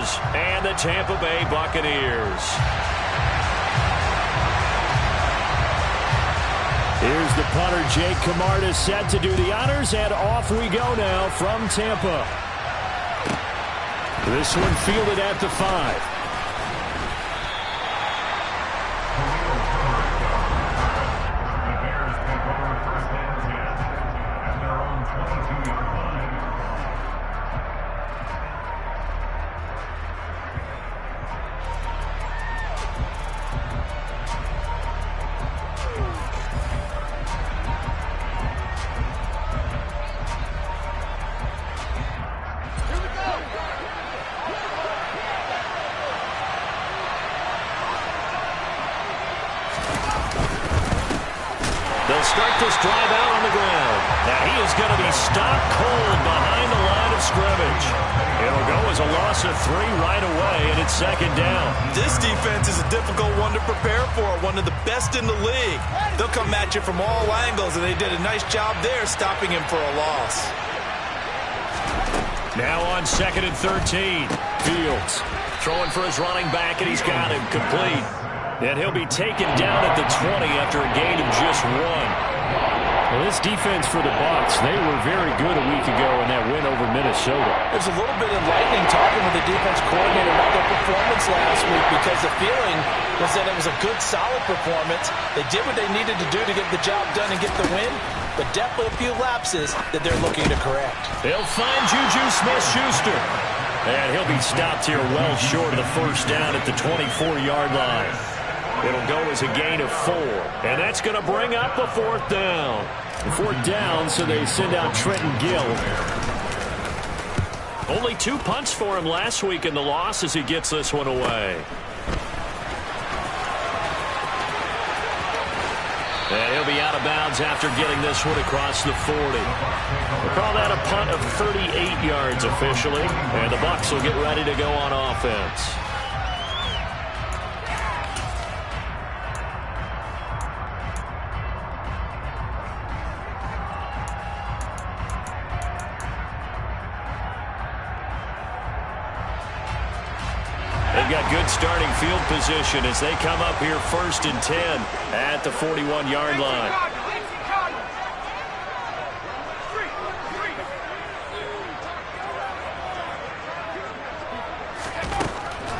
Bears and the Tampa Bay Buccaneers. Here's the punter, Jake Camarda, set to do the honors, and off we go now from Tampa. This one fielded at the 5. They'll start this drive out on the ground. Now he is going to be stopped cold behind the line of scrimmage. It'll go as a loss of 3 right away, and it's second down. This defense is a difficult one to prepare for, one of the best in the league. They'll come at you from all angles, and they did a nice job there stopping him for a loss. Now on 2nd and 13. Fields throwing for his running back, and he's got him complete. And he'll be taken down at the 20 after a gain of just 1. Well, this defense for the Bucs, they were very good a week ago in that win over Minnesota. There's a little bit enlightening talking with the defense coordinator about their performance last week, because the feeling was that it was a good, solid performance. They did what they needed to do to get the job done and get the win, but definitely a few lapses that they're looking to correct. They'll find Juju Smith-Schuster. And he'll be stopped here well short of the first down at the 24-yard line. It'll go as a gain of 4. And that's going to bring up a 4th down. 4th down, so they send out Trenton Gill. Only 2 punts for him last week in the loss as he gets this one away. And he'll be out of bounds after getting this one across the 40. We'll call that a punt of 38 yards officially. And the Bucs will get ready to go on offense. They've got good starting field position as they come up here 1st and 10 at the 41-yard line.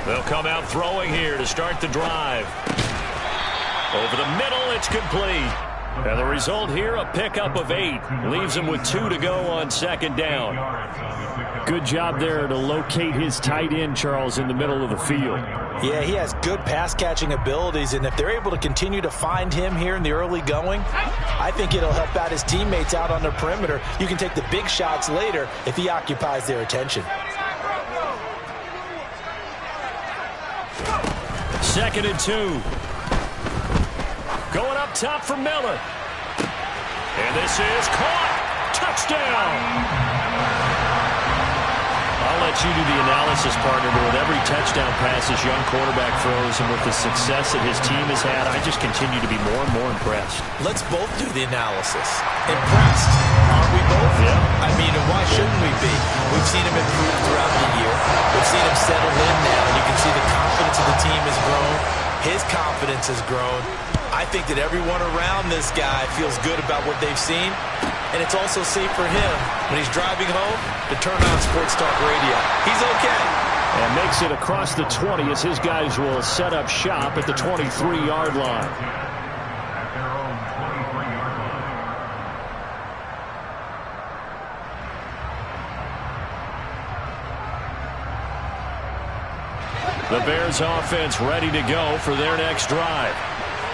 They'll come out throwing here to start the drive. Over the middle, it's complete. And the result here, a pickup of 8. Leaves him with 2 to go on 2nd down. Good job there to locate his tight end, Charles, in the middle of the field. Yeah, he has good pass-catching abilities, and if they're able to continue to find him here in the early going, I think it'll help out his teammates out on the perimeter. You can take the big shots later if he occupies their attention. 2nd and 2. Going up top for Miller. And this is caught. Touchdown. I'll let you do the analysis, partner, but with every touchdown pass this young quarterback throws and with the success that his team has had, I just continue to be more and more impressed. Let's both do the analysis. Impressed, aren't we both? Yeah. I mean, why shouldn't we be? We've seen him improve throughout the year. We've seen him settle in now, and you can see the confidence of the team has grown. His confidence has grown. I think that everyone around this guy feels good about what they've seen. And it's also safe for him when he's driving home to turn on Sports Talk Radio. He's okay. And makes it across the 20 as his guys will set up shop at the 23-yard line. The Bears offense ready to go for their next drive.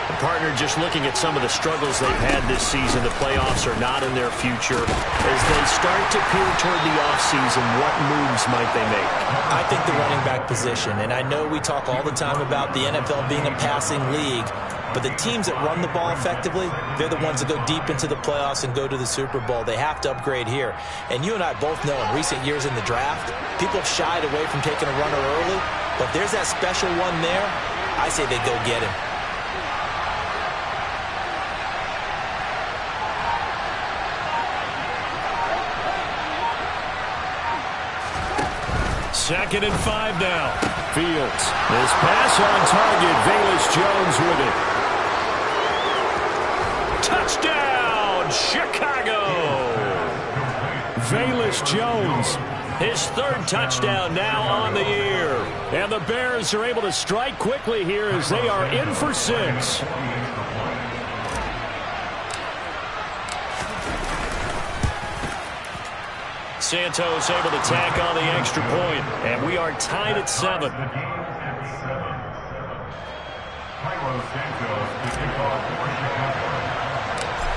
The partner just looking at some of the struggles they've had this season. The playoffs are not in their future. As they start to peer toward the offseason, what moves might they make? I think the running back position, and I know we talk all the time about the NFL being a passing league, but the teams that run the ball effectively, they're the ones that go deep into the playoffs and go to the Super Bowl. They have to upgrade here. And you and I both know in recent years in the draft, people have shied away from taking a runner early, but if there's that special one there, I say they go get him. 2nd and 5 now. Fields. This pass on target. Velus Jones with it. Touchdown, Chicago. Velus Jones, his 3rd touchdown now on the year. And the Bears are able to strike quickly here as they are in for 6. Santos able to tack on the extra point, and we are tied at 7.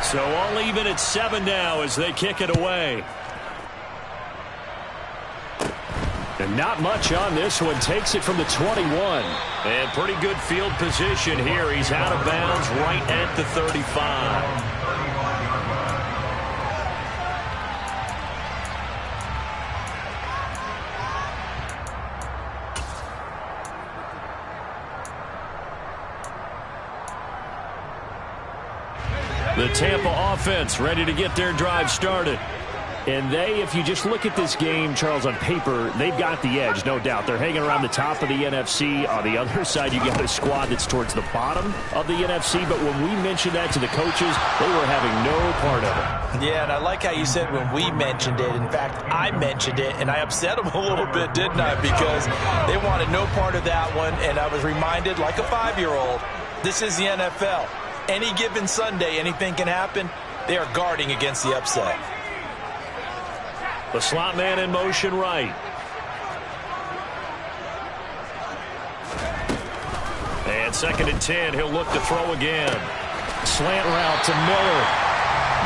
So all even at 7 now as they kick it away. And not much on this one. Takes it from the 21. And pretty good field position here. He's out of bounds right at the 35. The Tampa offense ready to get their drive started. And if you just look at this game, Charles, on paper, they've got the edge, no doubt. They're hanging around the top of the NFC. On the other side, you got a squad that's towards the bottom of the NFC. But when we mentioned that to the coaches, they were having no part of it. Yeah, and I like how you said when we mentioned it. In fact, I mentioned it, and I upset them a little bit, didn't I? Because they wanted no part of that one, and I was reminded, like a 5-year-old, this is the NFL. Any given Sunday, anything can happen. They are guarding against the upset. The slot man in motion right. And 2nd and 10. He'll look to throw again. Slant route to Miller.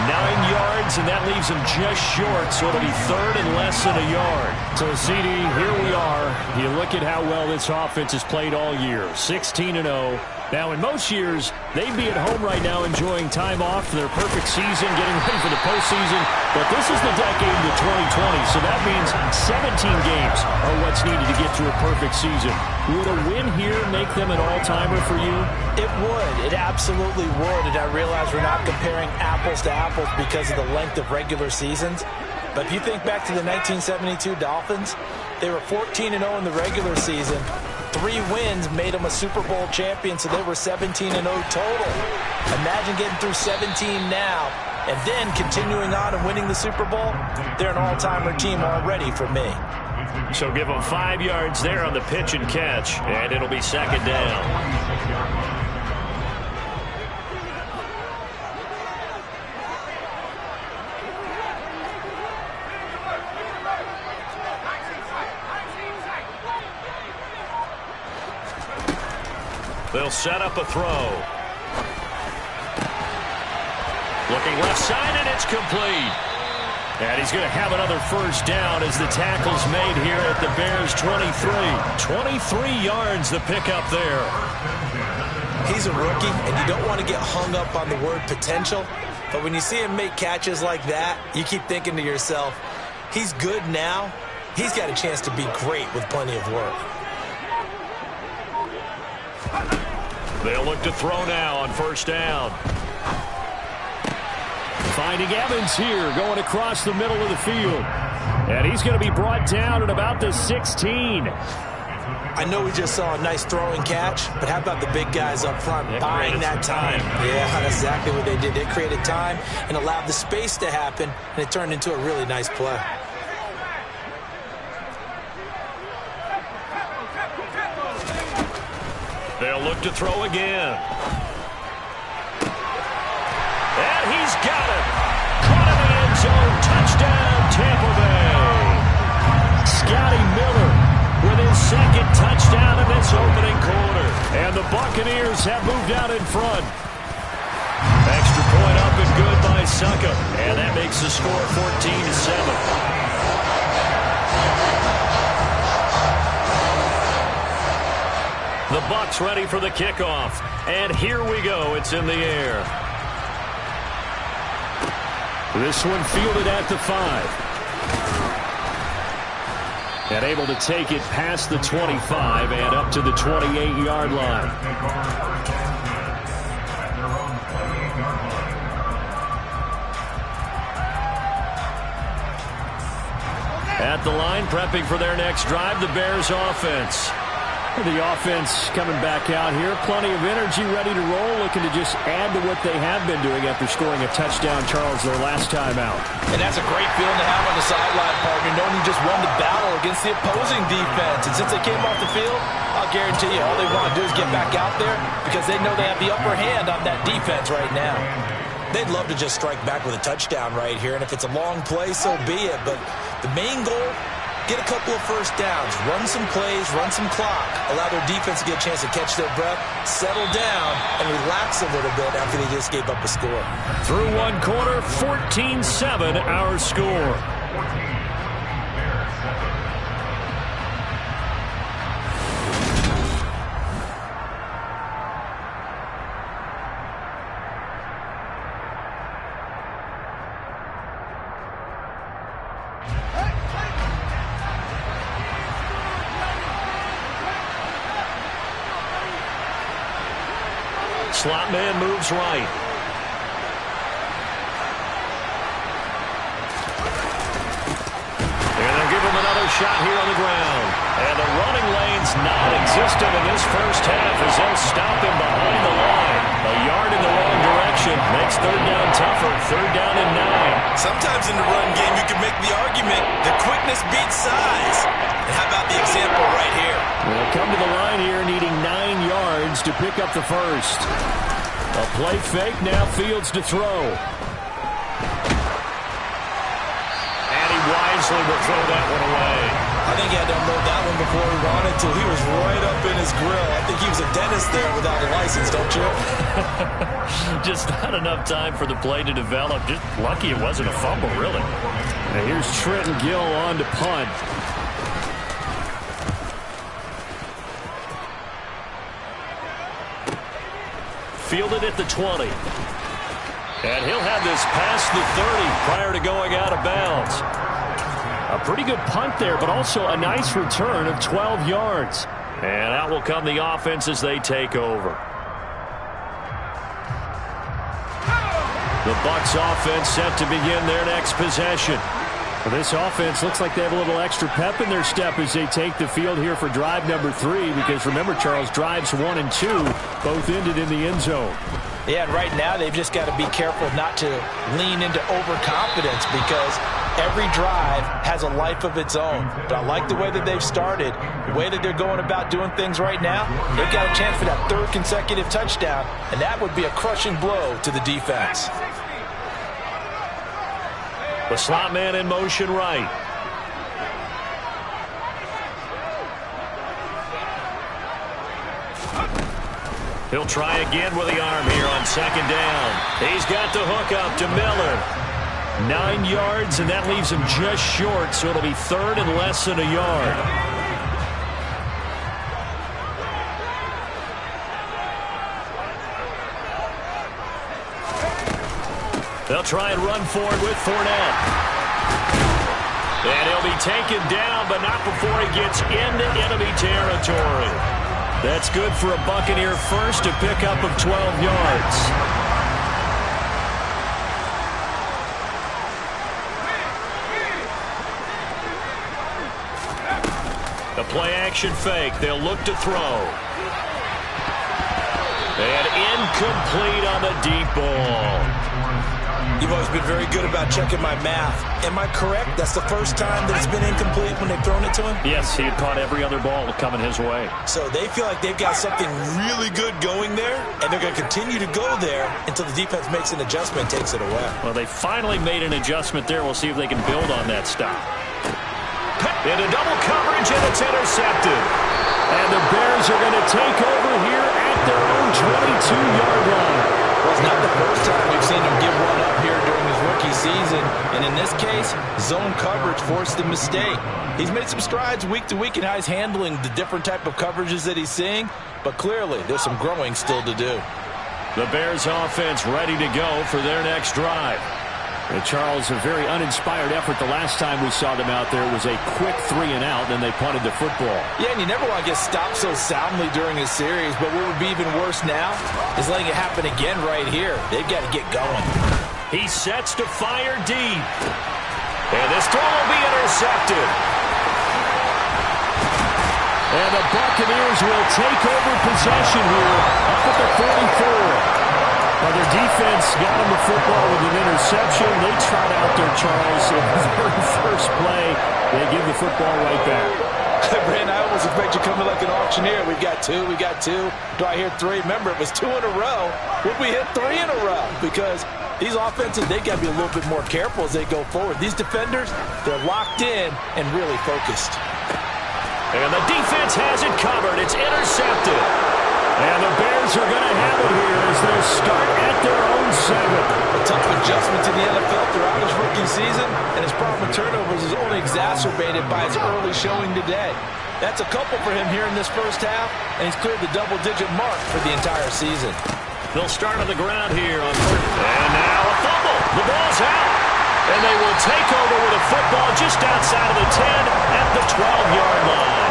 9 yards, and that leaves him just short, so it'll be 3rd and less than a yard. So, CD, here we are. You look at how well this offense has played all year. 16-0. Now, in most years, they'd be at home right now enjoying time off for their perfect season, getting ready for the postseason. But this is the decade of the 2020, so that means 17 games are what's needed to get to a perfect season. Would a win here make them an all-timer for you? It would. It absolutely would. And I realize we're not comparing apples to apples because of the length of regular seasons. But if you think back to the 1972 Dolphins, they were 14-0 in the regular season. 3 wins made them a Super Bowl champion, so they were 17-0 total. Imagine getting through 17 now and then continuing on and winning the Super Bowl. They're an all-timer team already for me. So give them 5 yards there on the pitch and catch, and it'll be 2nd down. They'll set up a throw. Looking left side, and it's complete. And he's going to have another 1st down as the tackle's made here at the Bears' 23. 23 yards the pickup there. He's a rookie, and you don't want to get hung up on the word potential. But when you see him make catches like that, you keep thinking to yourself, he's good now. He's got a chance to be great with plenty of work. They'll look to throw now on 1st down. Finding Evans here, going across the middle of the field. And he's going to be brought down at about the 16. I know we just saw a nice throwing catch, but how about the big guys up front buying that time? Yeah, that's exactly what they did. They created time and allowed the space to happen, and it turned into a really nice play. They'll look to throw again. And he's got it. Caught in the end zone. Touchdown, Tampa Bay. Scotty Miller with his 2nd touchdown in this opening quarter. And the Buccaneers have moved out in front. Extra point up and good by Suckup. And that makes the score 14-7. The Bucs ready for the kickoff. And here we go. It's in the air. This one fielded at the 5. And able to take it past the 25 and up to the 28-yard line. At the line, prepping for their next drive, the Bears offense. The offense coming back out here. Plenty of energy, ready to roll, looking to just add to what they have been doing after scoring a touchdown, Charles, their last time out. And that's a great feeling to have on the sideline, partner, knowing you just won the battle against the opposing defense. And since they came off the field, I'll guarantee you all they want to do is get back out there because they know they have the upper hand on that defense right now. They'd love to just strike back with a touchdown right here, and if it's a long play, so be it. But the main goal, get a couple of first downs, run some plays, run some clock, allow their defense to get a chance to catch their breath, settle down, and relax a little bit after they just gave up a score. Through one quarter, 14-7 our score. Slot man moves right. And they'll give him another shot here on the ground. And the running lane's non-existent in this first half as they'll stop him behind the line. A yard in the wrong direction makes third down tougher. Third down and 9. Sometimes in the run game you can make the argument the quickness beats size. And how about the example right here? They'll come to the line here needing 9 yards to pick up the first. A play fake, now Fields to throw. And he wisely will throw that one away. I think he had to unload that one before he wanted to. He was right up in his grill. I think he was a dentist there without a license, don't you? Just not enough time for the play to develop. Just lucky it wasn't a fumble, really. Now here's Trenton Gill on to punt. Fielded at the 20. And he'll have this past the 30 prior to going out of bounds. A pretty good punt there, but also a nice return of 12 yards. And out will come the offense as they take over. The Bucs offense set to begin their next possession. Well, this offense looks like they have a little extra pep in their step as they take the field here for drive number 3. Because remember, Charles, drives 1 and 2 both ended in the end zone. Yeah, and right now they've just got to be careful not to lean into overconfidence because every drive has a life of its own. But I like the way that they've started, the way that they're going about doing things right now. They've got a chance for that 3rd consecutive touchdown, and that would be a crushing blow to the defense. The slot man in motion right. He'll try again with the arm here on 2nd down. He's got the hook up to Miller. 9 yards, and that leaves him just short, so it'll be 3rd and less than a yard. They'll try and run forward with Fournette. And he'll be taken down, but not before he gets into enemy territory. That's good for a Buccaneer first, a pickup of 12 yards. The play-action fake. They'll look to throw. And incomplete on the deep ball. You've always been very good about checking my math. Am I correct? That's the first time that it's been incomplete when they've thrown it to him? Yes, he had caught every other ball coming his way. So they feel like they've got something really good going there, and they're going to continue to go there until the defense makes an adjustment and takes it away. Well, they finally made an adjustment there. We'll see if they can build on that stop. Into double coverage, and it's intercepted. And the Bears are going to take over here at their own 22-yard line. Well, it's not the first time we've seen him give one up here during his rookie season. And in this case, zone coverage forced a mistake. He's made some strides week to week in how he's handling the different type of coverages that he's seeing. But clearly, there's some growing still to do. The Bears offense ready to go for their next drive. And Charles, a very uninspired effort the last time we saw them out there. It was a quick 3 and out, then they punted the football. Yeah, and you never want to get stopped so soundly during a series, but what would be even worse now is letting it happen again right here. They've got to get going. He sets to fire deep. And this throw will be intercepted. And the Buccaneers will take over possession here up at the 44. Well, their defense got them the football with an interception. They trot out there, Charles, in the very first play. They give the football right back. Brandon, I almost expect you coming like an auctioneer. We got two. Do I hear three? Remember, it was 2 in a row. Would we hit 3 in a row? Because these offenses, they got to be a little bit more careful as they go forward. These defenders, they're locked in and really focused. And the defense has it covered. It's intercepted. And the Bears are going to have it here as they start at their own 7. A tough adjustment to the NFL throughout his rookie season, and his problem with turnovers is only exacerbated by his early showing today. That's a couple for him here in this first half, and he's cleared the double-digit mark for the entire season. They'll start on the ground here on first. And now a fumble. The ball's out. And they will take over with a football just outside of the 10 at the 12-yard line.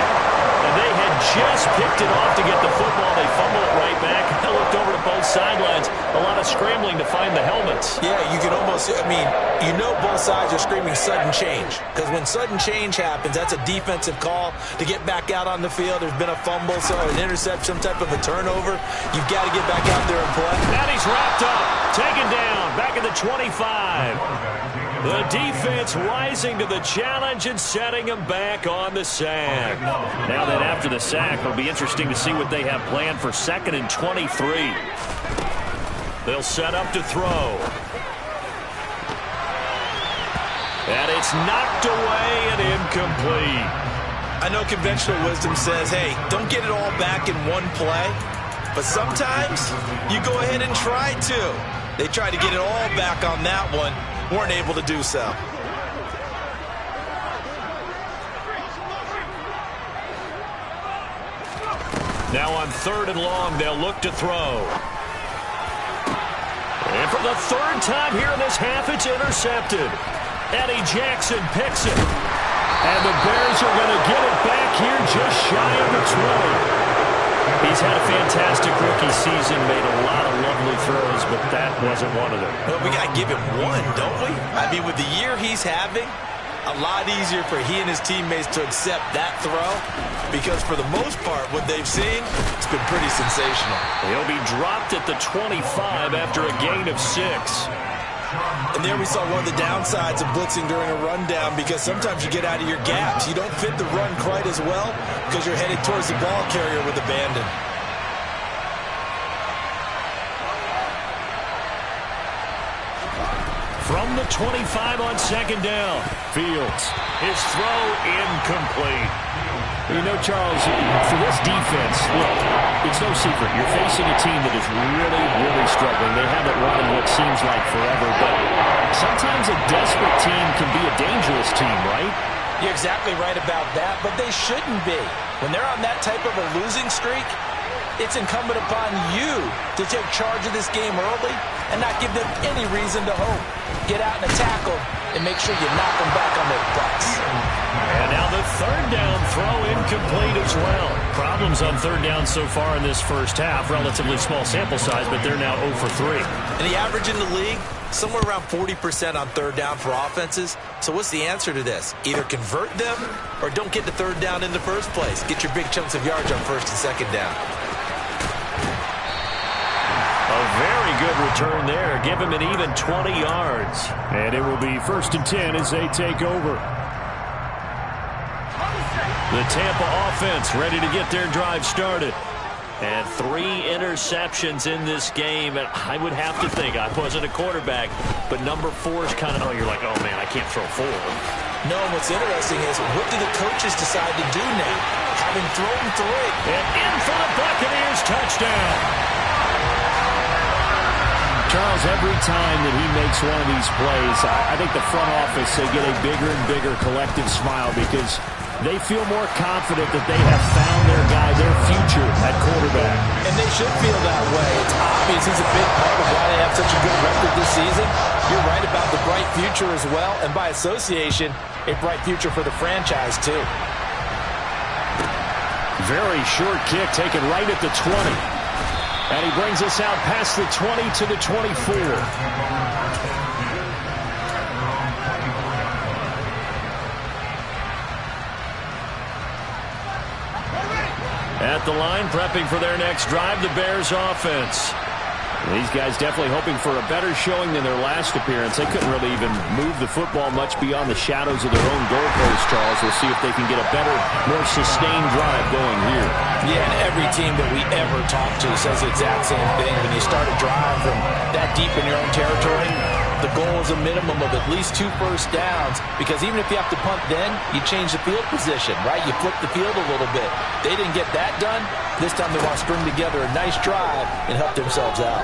And they had just picked it off to get the football. They fumble it right back. I looked over to both sidelines. A lot of scrambling to find the helmets. Yeah, you can almost, you know both sides are screaming sudden change. Because when sudden change happens, that's a defensive call to get back out on the field. There's been a fumble, so an interception, some type of a turnover. You've got to get back out there and play. And he's wrapped up, taken down, back at the 25. The defense rising to the challenge and setting him back on the sack. Now that after the sack, it'll be interesting to see what they have planned for 2nd and 23. They'll set up to throw. And it's knocked away and incomplete. I know conventional wisdom says, hey, don't get it all back in one play. But sometimes you go ahead and try to. They tried to get it all back on that one. Weren't able to do so. Now on 3rd and long, they'll look to throw. And for the 3rd time here in this half, it's intercepted. Eddie Jackson picks it. And the Bears are going to get it back here just shy of the 20. He's had a fantastic rookie season, made a lot of lovely throws, but that wasn't one of them. Well, we got to give him one, don't we? I mean, with the year he's having, a lot easier for he and his teammates to accept that throw because for the most part, what they've seen, it's been pretty sensational. He'll be dropped at the 25 after a gain of 6. And there we saw one of the downsides of blitzing during a rundown because sometimes you get out of your gaps. You don't fit the run quite as well because you're headed towards the ball carrier with abandon. From the 25 on 2nd down, Fields. His throw incomplete. You know, Charles, for this defense, look, it's no secret. You're facing a team that is really, really struggling. They haven't run in what seems like forever, but sometimes a desperate team can be a dangerous team, right? You're exactly right about that, but they shouldn't be. When they're on that type of a losing streak, it's incumbent upon you to take charge of this game early and not give them any reason to hope. Get out and attack them and make sure you knock them back on their butts. And now the 3rd down throw incomplete as well. Problems on 3rd down so far in this first half. Relatively small sample size, but they're now 0 for 3. And the average in the league, somewhere around 40% on 3rd down for offenses. So what's the answer to this? Either convert them or don't get the 3rd down in the first place. Get your big chunks of yards on 1st and 2nd down. A very good return there. Give him an even 20 yards. And it will be 1st and 10 as they take over. The Tampa offense ready to get their drive started. And 3 interceptions in this game. And I would have to think, I wasn't a quarterback, but number 4 is kind of, you're like, oh, man, I can't throw 4. No, what's interesting is what do the coaches decide to do now? Having thrown 3. And in for the Buccaneers touchdown. Charles, every time that he makes one of these plays, I think the front office, they get a bigger and bigger collective smile because they feel more confident that they have found their guy, their future at quarterback. And they should feel that way. It's obvious he's a big part of why they have such a good record this season. You're right about the bright future as well, and by association, a bright future for the franchise too. Very short kick taken right at the 20. And he brings us out past the 20 to the 24. At the line, prepping for their next drive, the Bears offense. These guys definitely hoping for a better showing than their last appearance. They couldn't really even move the football much beyond the shadows of their own goalpost, Charles. We'll see if they can get a better, more sustained drive going here. Yeah, and every team that we ever talk to says the exact same thing. When you start a drive from that deep in your own territory, the goal is a minimum of at least 2 first downs, because even if you have to punt then, you change the field position, right? You flip the field a little bit. They didn't get that done. This time they want to string together a nice drive and help themselves out.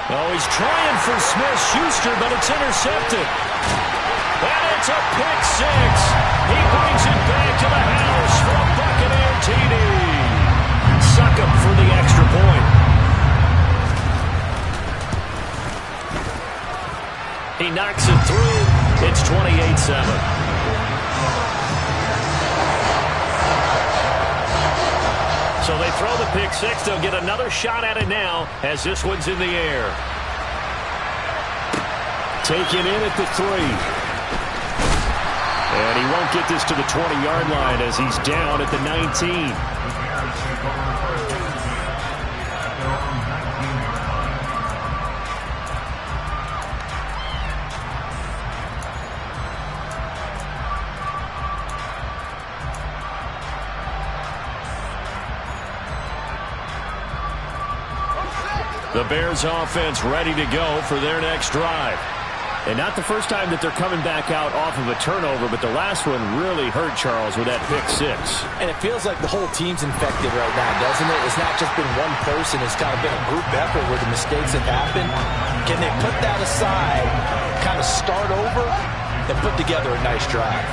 Oh, he's trying for Smith-Schuster, but it's intercepted. And it's a pick six. He brings it back to the house for a Buccaneer TD. Suck up for the extra point. He knocks it through. It's 28-7. So they throw the pick six. They'll get another shot at it now as this one's in the air. Taken in at the 3. And he won't get this to the 20-yard line as he's down at the 19. The Bears offense ready to go for their next drive. And not the first time that they're coming back out off of a turnover, but the last one really hurt, Charles, with that pick six. And it feels like the whole team's infected right now, doesn't it? It's not just been one person. It's kind of been a group effort where the mistakes have happened. Can they put that aside, kind of start over, and put together a nice drive?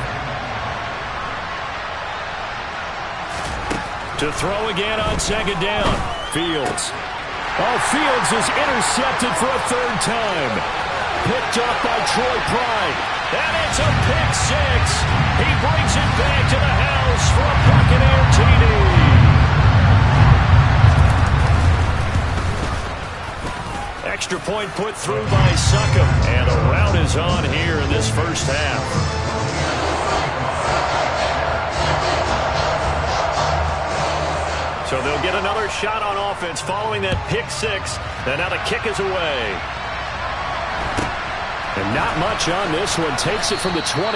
To throw again on second down. Fields. Oh, Fields is intercepted for a 3rd time. Picked up by Troy Pride. And it's a pick six. He brings it back to the house for a Buccaneer TD. Extra point put through by Suckham. And the rout is on here in this first half. So they'll get another shot on offense following that pick six. And now the kick is away. And not much on this one. Takes it from the 21.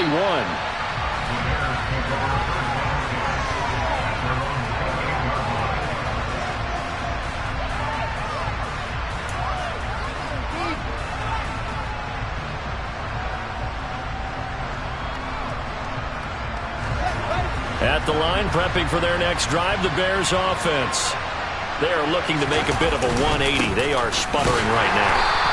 At the line, prepping for their next drive, the Bears offense. They are looking to make a bit of a 180. They are sputtering right now.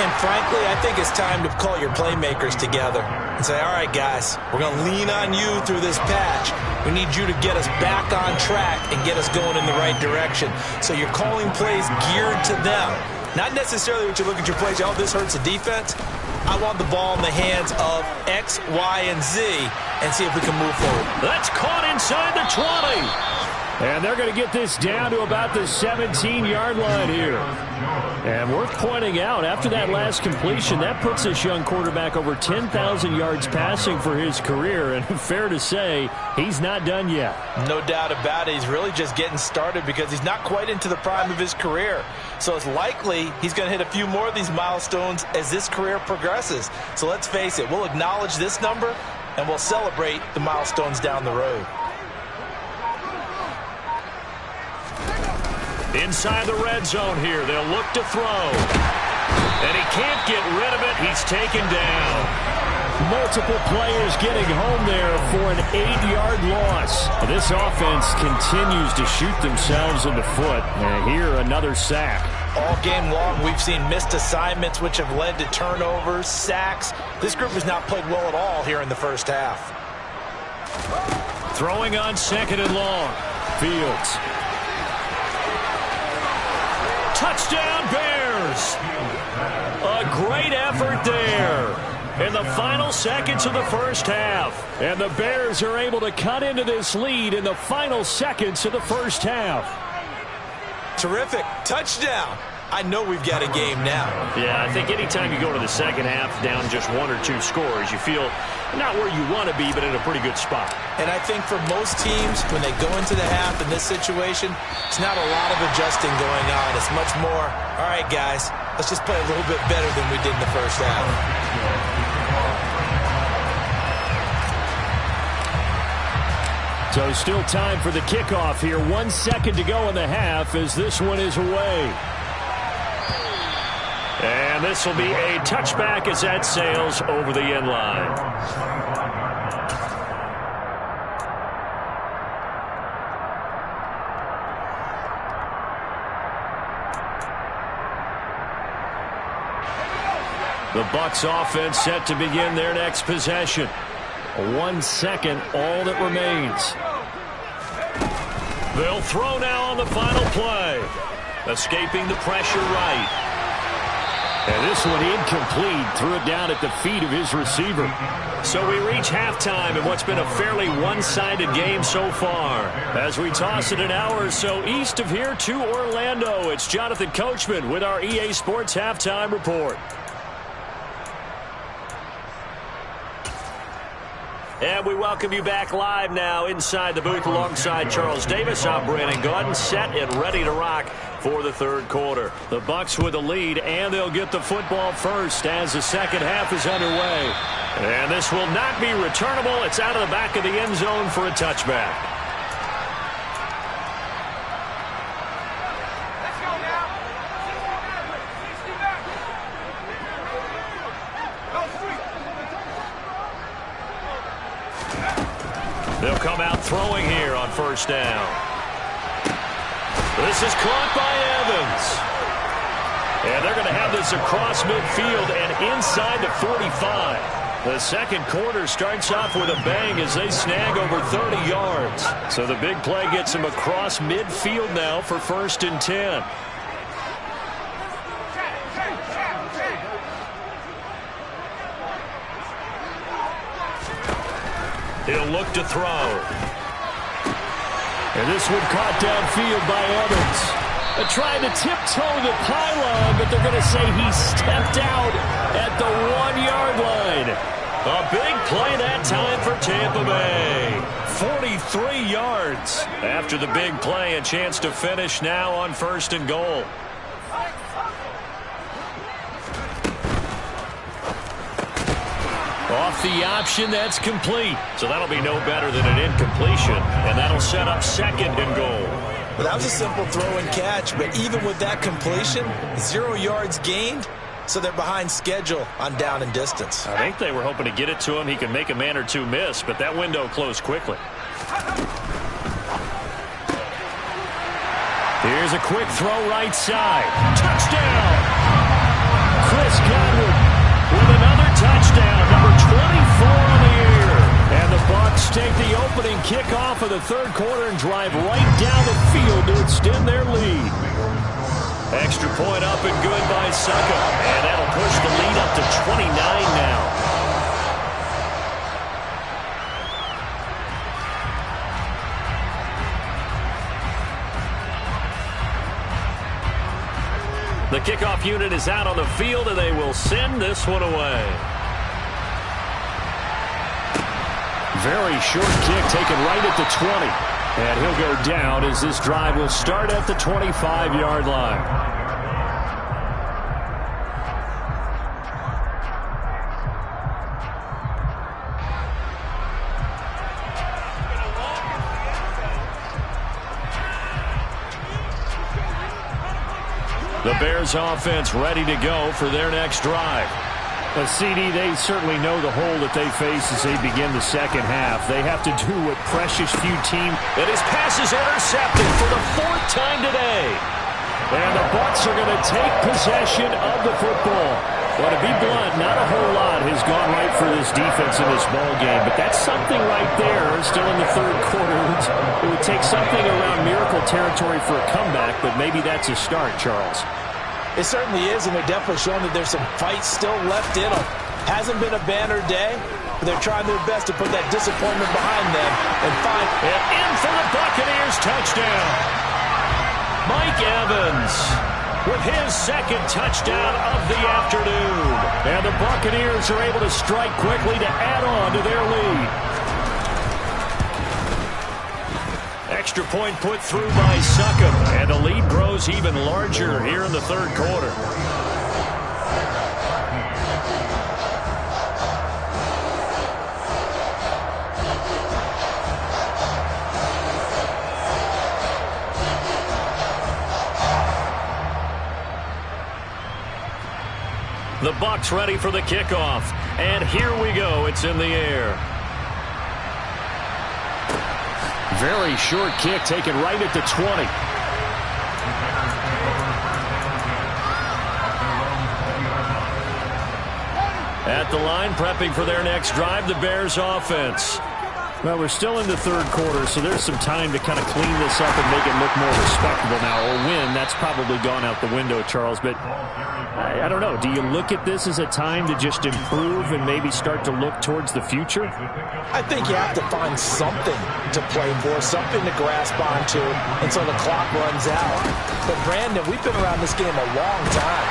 And frankly, I think it's time to call your playmakers together and say, all right, guys, we're going to lean on you through this patch. We need you to get us back on track and get us going in the right direction. So you're calling plays geared to them. Not necessarily what you look at your plays, oh, this hurts the defense. I want the ball in the hands of X, Y, and Z and see if we can move forward. That's caught inside the 20. And they're going to get this down to about the 17-yard line here. And worth pointing out, after that last completion, that puts this young quarterback over 10,000 yards passing for his career. And fair to say, he's not done yet. No doubt about it. He's really just getting started because he's not quite into the prime of his career. So it's likely he's going to hit a few more of these milestones as this career progresses. So let's face it, we'll acknowledge this number and we'll celebrate the milestones down the road. Inside the red zone here, they'll look to throw. And he can't get rid of it. He's taken down. Multiple players getting home there for an 8-yard loss. This offense continues to shoot themselves in the foot. And here, another sack. All game long, we've seen missed assignments, which have led to turnovers, sacks. This group has not played well at all here in the first half. Throwing on second and long. Fields. Touchdown, Bears! A great effort there in the final seconds of the first half. And the Bears are able to cut into this lead in the final seconds of the first half. Terrific. Touchdown. I know we've got a game now. Yeah, I think anytime you go to the second half down just 1 or 2 scores, you feel not where you want to be, but in a pretty good spot. And I think for most teams, when they go into the half in this situation, it's not a lot of adjusting going on. It's much more, all right, guys, let's just play a little bit better than we did in the first half. So still time for the kickoff here. 1 second to go in the half as this one is away. And this will be a touchback as that sails over the end line. The Bucs offense set to begin their next possession. 1 second, all that remains. They'll throw now on the final play. Escaping the pressure right. And this one incomplete. Threw it down at the feet of his receiver. So we reach halftime in what's been a fairly one-sided game so far. As we toss it an hour or so east of here to Orlando, it's Jonathan Coachman with our EA Sports Halftime Report. And we welcome you back live now inside the booth alongside Charles Davis. I'm Brandon Gaudin, set and ready to rock for the third quarter. The Bucs with the lead, and they'll get the football first as the second half is underway. And this will not be returnable. It's out of the back of the end zone for a touchback. They'll come out throwing here on first down. This is caught by Evans. And they're going to have this across midfield and inside the 45. The second quarter starts off with a bang as they snag over 30 yards. So the big play gets them across midfield now for 1st and 10. He'll look to throw. And this one caught downfield by Evans. They're trying to tiptoe the pylon, but they're going to say he stepped out at the 1-yard line. A big play that time for Tampa Bay. 43 yards. After the big play, a chance to finish now on 1st and goal. Off the option, that's complete. So that'll be no better than an incompletion, and that'll set up 2nd and goal. Well, that was a simple throw and catch, but even with that completion, 0 yards gained, so they're behind schedule on down and distance. I think they were hoping to get it to him. He could make a man or two miss, but that window closed quickly. Here's a quick throw right side. Touchdown! Chris Godwin with another touchdown, number 24 on the year. And the Bucs take the opening kickoff of the third quarter and drive right down the field to extend their lead. Extra point up and good by Succa. And that'll push the lead up to 29 now. The kickoff unit is out on the field, and they will send this one away. Very short kick taken right at the 20. And he'll go down as this drive will start at the 25-yard line. The Bears offense ready to go for their next drive. CD, they certainly know the hole that they face as they begin the second half. They have to do what precious few teams. And his pass is intercepted for the 4th time today. And the Bucs are going to take possession of the football. Well, to be blunt, not a whole lot has gone right for this defense in this ball game, but that's something right there. Still in the third quarter, it would take something around miracle territory for a comeback, but maybe that's a start, Charles. It certainly is, and they're definitely showing that there's some fight still left in them. Hasn't been a banner day, but they're trying their best to put that disappointment behind them and find. And in for the Buccaneers touchdown. Mike Evans with his second touchdown of the afternoon. And the Buccaneers are able to strike quickly to add on to their lead. Extra point put through by Succop, and the lead grows even larger here in the third quarter. The Bucs ready for the kickoff. And here we go. It's in the air. Very short kick taken right at the 20. At the line, prepping for their next drive, the Bears offense. Well, we're still in the third quarter, so there's some time to kind of clean this up and make it look more respectable now. Or win, that's probably gone out the window, Charles. But I don't know. Do you look at this as a time to just improve and maybe start to look towards the future? I think you have to find something to play for, something to grasp onto until the clock runs out. But, Brandon, we've been around this game a long time.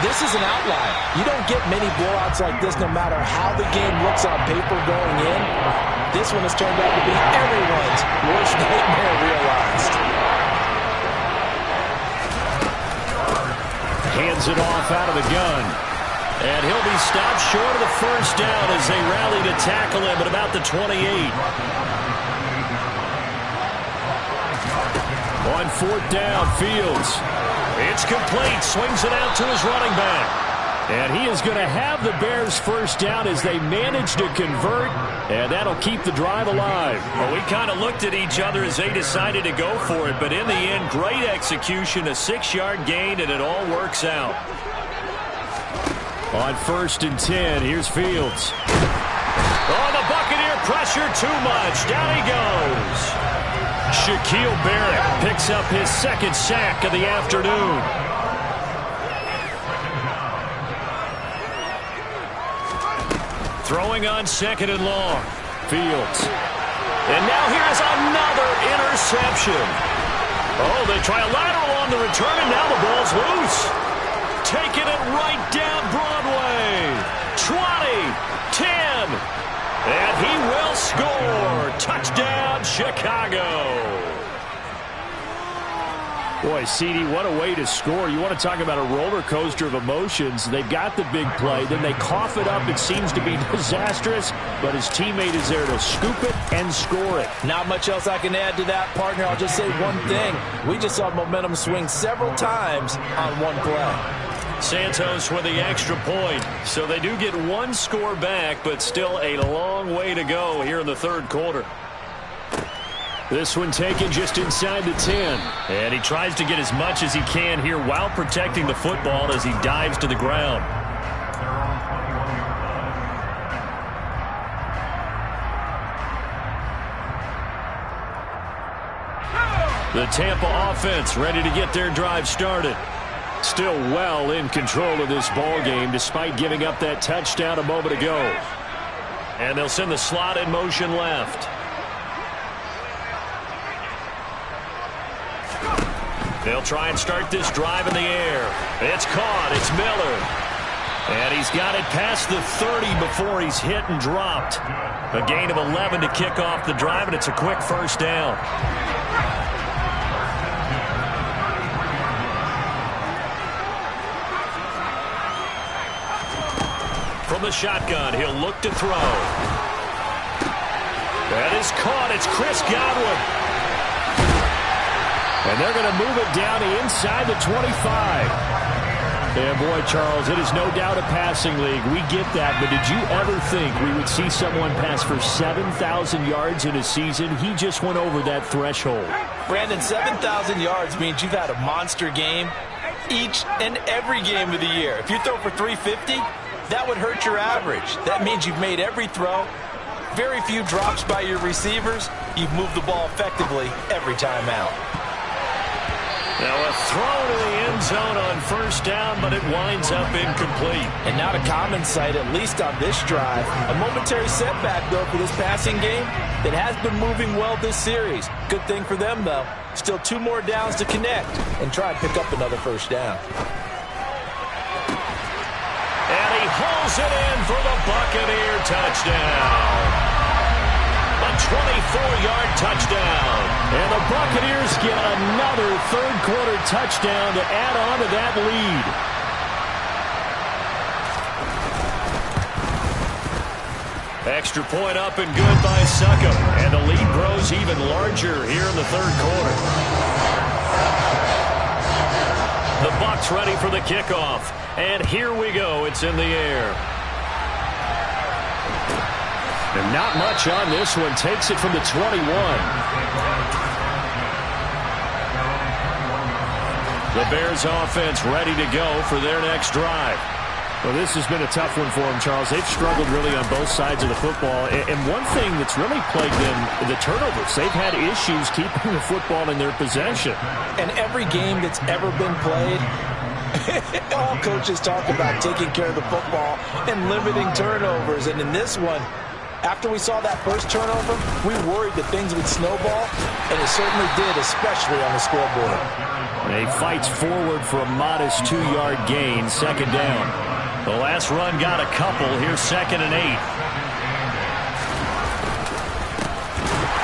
This is an outlier. You don't get many blowouts like this no matter how the game looks on paper going in. This one has turned out to be everyone's worst nightmare realized. Hands it off out of the gun. And he'll be stopped short of the first down as they rally to tackle him at about the 28. On fourth down, Fields. It's complete. Swings it out to his running back. And he is going to have the Bears first down as they manage to convert. And that'll keep the drive alive. Well, we kind of looked at each other as they decided to go for it. But in the end, great execution, a 6-yard gain, and it all works out. On 1st and 10, here's Fields. Oh, the Buccaneer pressure too much. Down he goes. Shaquille Barrett picks up his second sack of the afternoon. Throwing on 2nd and long. Fields. And now here's another interception. Oh, they try a lateral on the return, and now the ball's loose. Taking it right down Broadway. 20, 10. And he will score. Touchdown, Chicago. Boy, CD, what a way to score. You want to talk about a roller coaster of emotions. They've got the big play. Then they cough it up. It seems to be disastrous, but his teammate is there to scoop it and score it. Not much else I can add to that, partner. I'll just say one thing. We just saw momentum swing several times on one play. Santos with the extra point. So they do get one score back, but still a long way to go here in the third quarter. This one taken just inside the 10. And he tries to get as much as he can here while protecting the football as he dives to the ground. The Tampa offense ready to get their drive started. Still well in control of this ball game despite giving up that touchdown a moment ago. And they'll send the slot in motion left. They'll try and start this drive in the air. It's caught. It's Miller. And he's got it past the 30 before he's hit and dropped. A gain of 11 to kick off the drive, and it's a quick first down. From the shotgun, he'll look to throw. That is caught. It's Chris Godwin. And they're going to move it down to inside the 25. And boy, Charles, it is no doubt a passing league. We get that, but did you ever think we would see someone pass for 7,000 yards in a season? He just went over that threshold. Brandon, 7,000 yards means you've had a monster game each and every game of the year. If you throw for 350, that would hurt your average. That means you've made every throw. Very few drops by your receivers. You've moved the ball effectively every time out. Now a throw to the end zone on first down, but it winds up incomplete. And not a common sight, at least on this drive. A momentary setback, though, for this passing game that has been moving well this series. Good thing for them, though. Still 2 more downs to connect and try and pick up another first down. And he hauls it in for the Buccaneer touchdown. A 24-yard touchdown. And the Buccaneers get another third-quarter touchdown to add on to that lead. Extra point up and good by Succop. And the lead grows even larger here in the third quarter. The Bucs ready for the kickoff. And here we go. It's in the air. And not much on this one. Takes it from the 21. The Bears offense ready to go for their next drive. Well, this has been a tough one for them, Charles. They've struggled really on both sides of the football. And one thing that's really plagued them, the turnovers. They've had issues keeping the football in their possession. And every game that's ever been played, all coaches talk about taking care of the football and limiting turnovers. And in this one, after we saw that first turnover, we worried that things would snowball, and it certainly did, especially on the scoreboard. He fights forward for a modest 2-yard gain, second down. The last run got a couple. Here's 2nd and 8.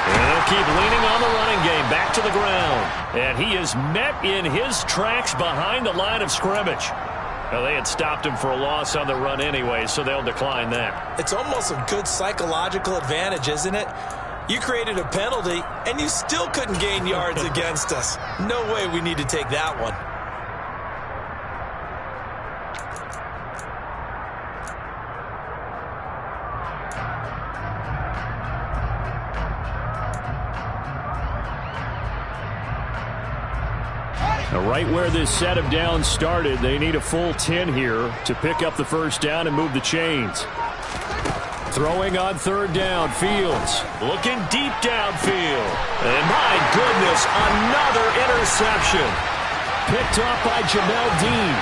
And they'll keep leaning on the running game. Back to the ground. And he is met in his tracks behind the line of scrimmage. Well, they had stopped him for a loss on the run anyway, so they'll decline that. It's almost a good psychological advantage, isn't it? You created a penalty, and you still couldn't gain yards against us. No way we need to take that one. Now, right where this set of downs started, they need a full 10 here to pick up the first down and move the chains. Throwing on third down, Fields. Looking deep downfield. And my goodness, another interception. Picked off by Jamel Dean.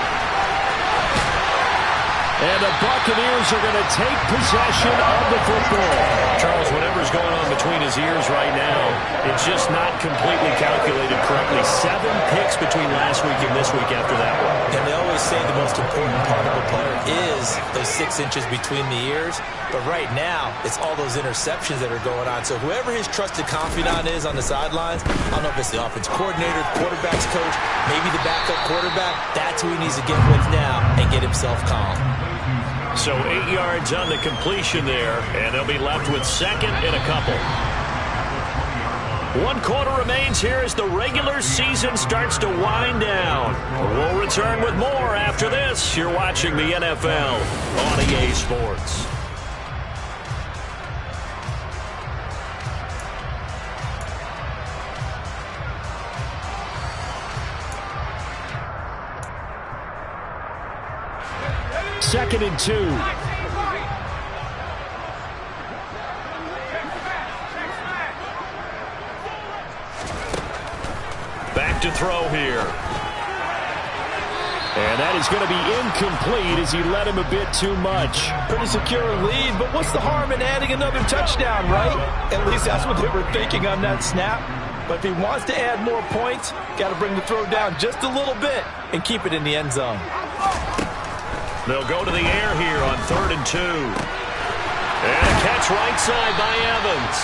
And the Buccaneers are going to take possession of the football. Charles, whatever's going on between his ears right now, it's just not completely calculated correctly. 7 picks between last week and this week after that one. And they always say the most important part of a player is those 6 inches between the ears. But right now, it's all those interceptions that are going on. So whoever his trusted confidant is on the sidelines, I don't know if it's the offense coordinator, quarterback's coach, maybe the backup quarterback, that's who he needs to get with now and get himself calm. So 8 yards on the completion there, and they'll be left with 2nd and a couple. 1 quarter remains here as the regular season starts to wind down. We'll return with more after this. You're watching the NFL on EA Sports. Second and 2. Back to throw here. And that is going to be incomplete as he led him a bit too much. Pretty secure lead, but what's the harm in adding another touchdown, right? At least that's what they were thinking on that snap. But if he wants to add more points, got to bring the throw down just a little bit and keep it in the end zone. They'll go to the air here on 3rd and 2. And a catch right side by Evans.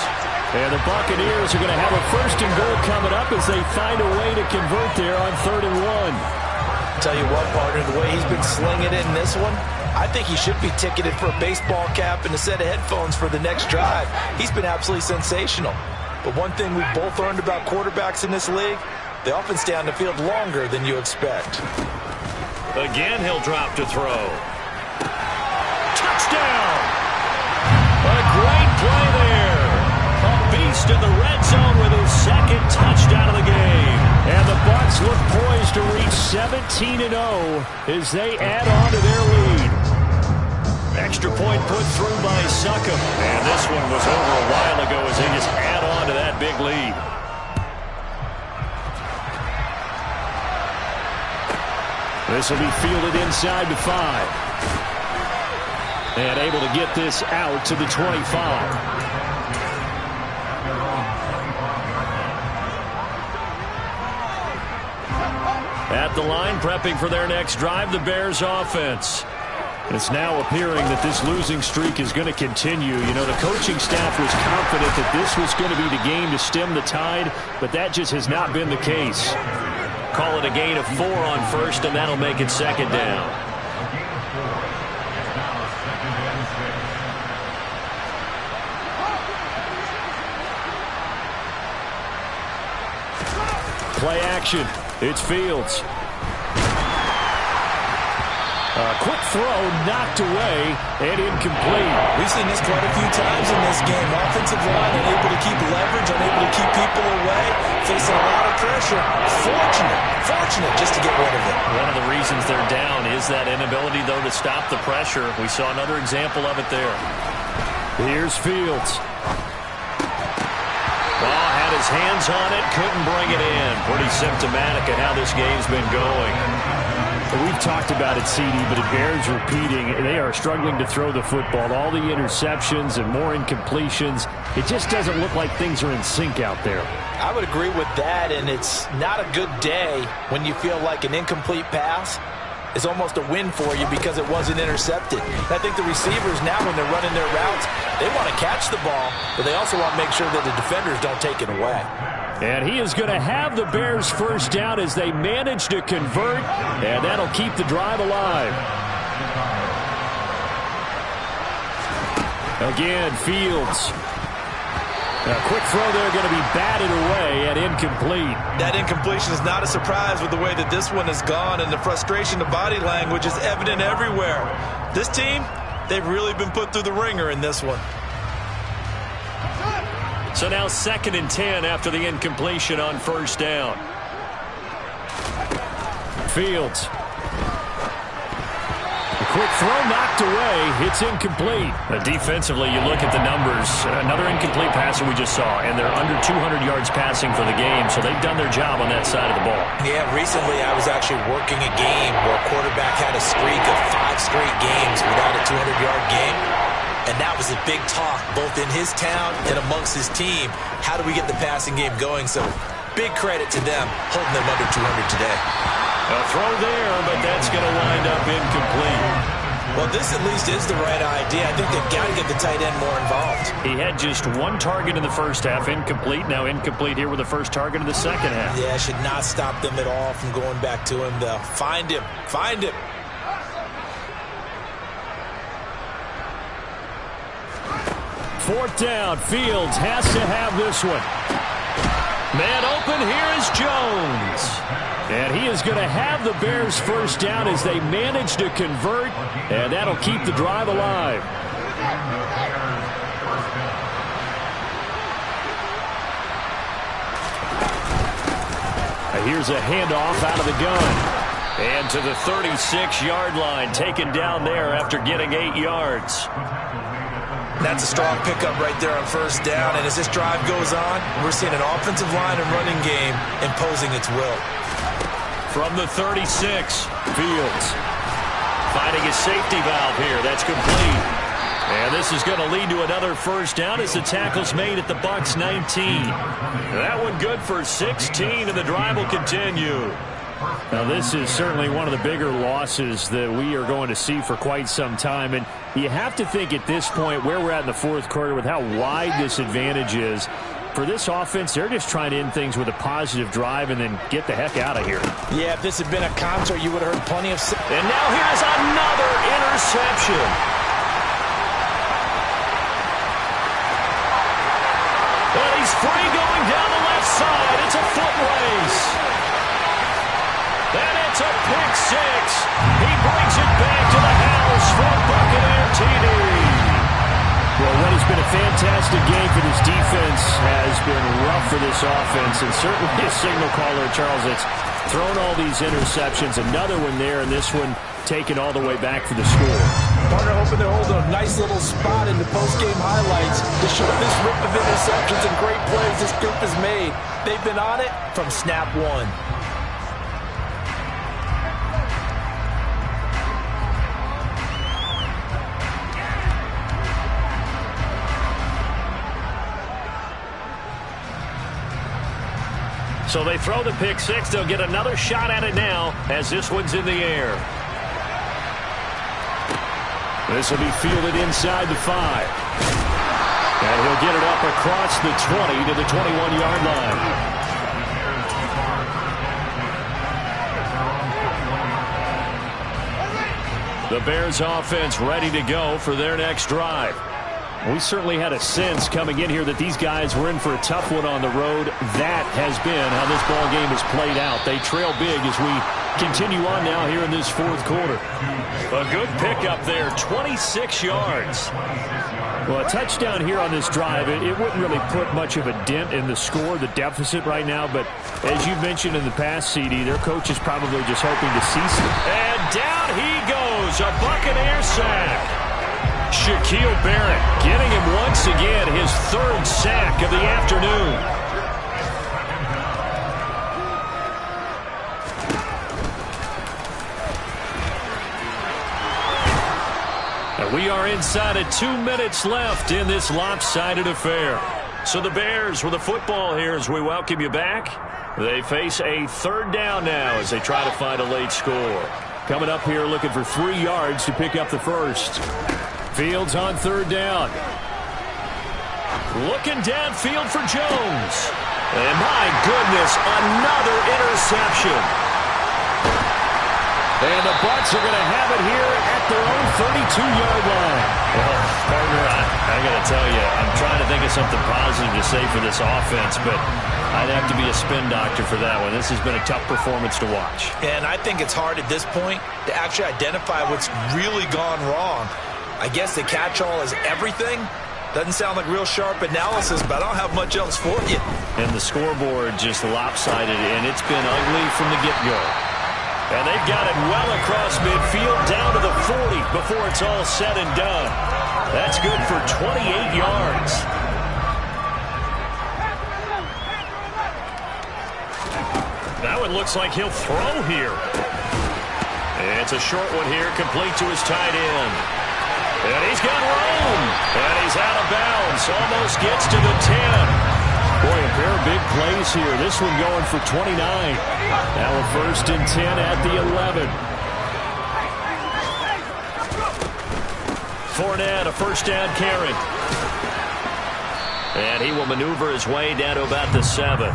And the Buccaneers are going to have a 1st and goal coming up as they find a way to convert there on 3rd and 1. Tell you what, partner, the way he's been slinging it in this one, I think he should be ticketed for a baseball cap and a set of headphones for the next drive. He's been absolutely sensational. But one thing we've both learned about quarterbacks in this league, they often stay on the field longer than you expect. Again, he'll drop to throw. Touchdown! A great play there. A beast in the red zone with his 2nd touchdown of the game. And the Bucs look poised to reach 17-0 as they add on to their lead. Extra point put through by Succop. And this one was over a while ago as they just add on to that big lead. This will be fielded inside the 5. And able to get this out to the 25. At the line, prepping for their next drive, the Bears offense. It's now appearing that this losing streak is going to continue. You know, the coaching staff was confident that this was going to be the game to stem the tide, but that just has not been the case. Call it a gain of 4 on first, and that'll make it second down. Play action. It's Fields. A quick throw knocked away and incomplete. We've seen this quite a few times in this game. Offensive line unable to keep leverage, unable to keep people away, facing a lot of pressure. Fortunate just to get rid of it. One of the reasons they're down is that inability, though, to stop the pressure. We saw another example of it there. Here's Fields. Had his hands on it, couldn't bring it in. Pretty symptomatic of how this game's been going. We've talked about it, CD, but it bears repeating. They are struggling to throw the football. All the interceptions and more incompletions. It just doesn't look like things are in sync out there. I would agree with that, and it's not a good day when you feel like an incomplete pass is almost a win for you because it wasn't intercepted. I think the receivers now, when they're running their routes, they want to catch the ball, but they also want to make sure that the defenders don't take it away. And he is going to have the Bears first down as they manage to convert, and that'll keep the drive alive. Again, Fields. A quick throw there, going to be batted away and incomplete. That incompletion is not a surprise with the way that this one has gone, and the frustration, the body language is evident everywhere. This team, they've really been put through the ringer in this one. So now 2nd and 10 after the incompletion on first down. Fields. A quick throw knocked away. It's incomplete. Defensively, you look at the numbers. Another incomplete passer we just saw, and they're under 200 yards passing for the game, so they've done their job on that side of the ball. Yeah, recently I was actually working a game where a quarterback had a streak of 5 straight games without a 200-yard game. And that was a big talk, both in his town and amongst his team. How do we get the passing game going? So big credit to them, holding them under 200 today. A throw there, but that's going to wind up incomplete. Well, this at least is the right idea. I think they've got to get the tight end more involved. He had just 1 target in the first half, incomplete. Now incomplete here with the first target in the second half. Yeah, should not stop them at all from going back to him. They'll find him. Find him. Fourth down. Fields has to have this one. Man open, here is Jones. And he is going to have the Bears first down as they manage to convert, and that'll keep the drive alive. Here's a handoff out of the gun. And to the 36-yard line, taken down there after getting 8 yards. That's a strong pickup right there on first down. And as this drive goes on, we're seeing an offensive line and running game imposing its will. From the 36, Fields finding a safety valve here. That's complete. And this is going to lead to another first down as the tackle's made at the Bucs 19. That one good for 16, and the drive will continue. Now, this is certainly one of the bigger losses that we are going to see for quite some time. And you have to think at this point where we're at in the fourth quarter with how wide this advantage is. For this offense, they're just trying to end things with a positive drive and then get the heck out of here. Yeah, if this had been a concert, you would have heard plenty of... And now here's another interception. And he's free going down the left side. It's a foot race. And it's a pick six. He brings it back to the house for Buccaneer TD. Well, what has been a fantastic game for this defense has been rough for this offense, and certainly a signal caller, Charles, that's thrown all these interceptions. Another one there, and this one taken all the way back for the score. Partner hoping they're holding a nice little spot in the post-game highlights to show this rip of interceptions and great plays this group has made. They've been on it from snap one. So they throw the pick six. They'll get another shot at it now as this one's in the air. This will be fielded inside the 5. And he'll get it up across the 20 to the 21-yard line. The Bears offense ready to go for their next drive. We certainly had a sense coming in here that these guys were in for a tough one on the road. That has been how this ball game has played out. They trail big as we continue on now here in this fourth quarter. A good pickup there, 26 yards. Well, a touchdown here on this drive, it wouldn't really put much of a dent in the score, the deficit right now. But as you mentioned in the past, CD, their coach is probably just hoping to see some. And down he goes, a Buccaneer sack. Shaquille Barrett getting him once again, his third sack of the afternoon. And we are inside of 2 minutes left in this lopsided affair. So the Bears with the football here as we welcome you back. They face a third down now as they try to find a late score. Coming up here looking for 3 yards to pick up the first. Fields on third down. Looking downfield for Jones. And my goodness, another interception. And the Bucs are going to have it here at their own 32-yard line. Well, partner, I got to tell you, I'm trying to think of something positive to say for this offense, but I'd have to be a spin doctor for that one. This has been a tough performance to watch. And I think it's hard at this point to actually identify what's really gone wrong. I guess the catch-all is everything. Doesn't sound like real sharp analysis, but I don't have much else for you. And the scoreboard just lopsided, and it's been ugly from the get-go. And they've got it well across midfield, down to the 40 before it's all said and done. That's good for 28 yards. That one looks like he'll throw here. And it's a short one here, complete to his tight end. And he's got room. And he's out of bounds. Almost gets to the 10. Boy, a pair of big plays here. This one going for 29. Now a 1st and 10 at the 11. Fournette, a first down carry. And he will maneuver his way down to about the 7.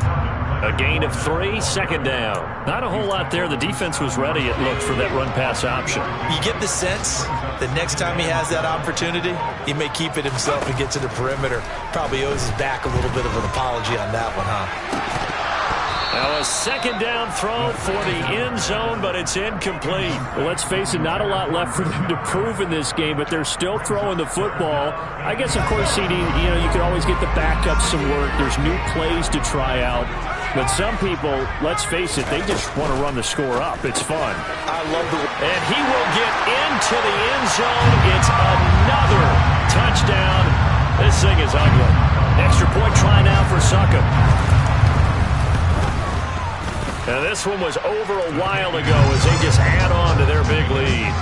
A gain of 3, second down. Not a whole lot there. The defense was ready, it looked, for that run-pass option. You get the sense that next time he has that opportunity, he may keep it himself and get to the perimeter. Probably owes his back a little bit of an apology on that one, huh? Now a second down throw for the end zone, but it's incomplete. Well, let's face it, not a lot left for them to prove in this game, but they're still throwing the football. I guess, of course, CD, you could always get the backup some work. There's new plays to try out. But some people, let's face it, they just want to run the score up. It's fun. I love the... And he will get into the end zone. It's another touchdown. This thing is ugly. Extra point try now for Succop. Now this one was over a while ago as they just add on to their big lead.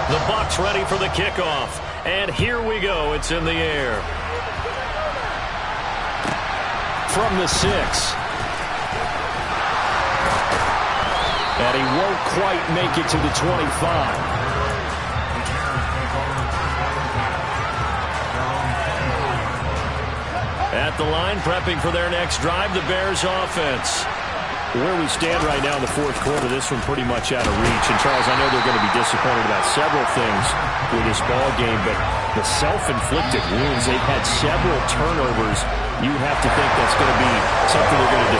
The Bucs ready for the kickoff. And here we go. It's in the air. From the 6. And he won't quite make it to the 25. At the line, prepping for their next drive, the Bears offense. Where we stand right now in the fourth quarter, this one pretty much out of reach. And, Charles, I know they're going to be disappointed about several things with this ball game, but the self-inflicted wounds, they've had several turnovers. You have to think that's going to be something they're going to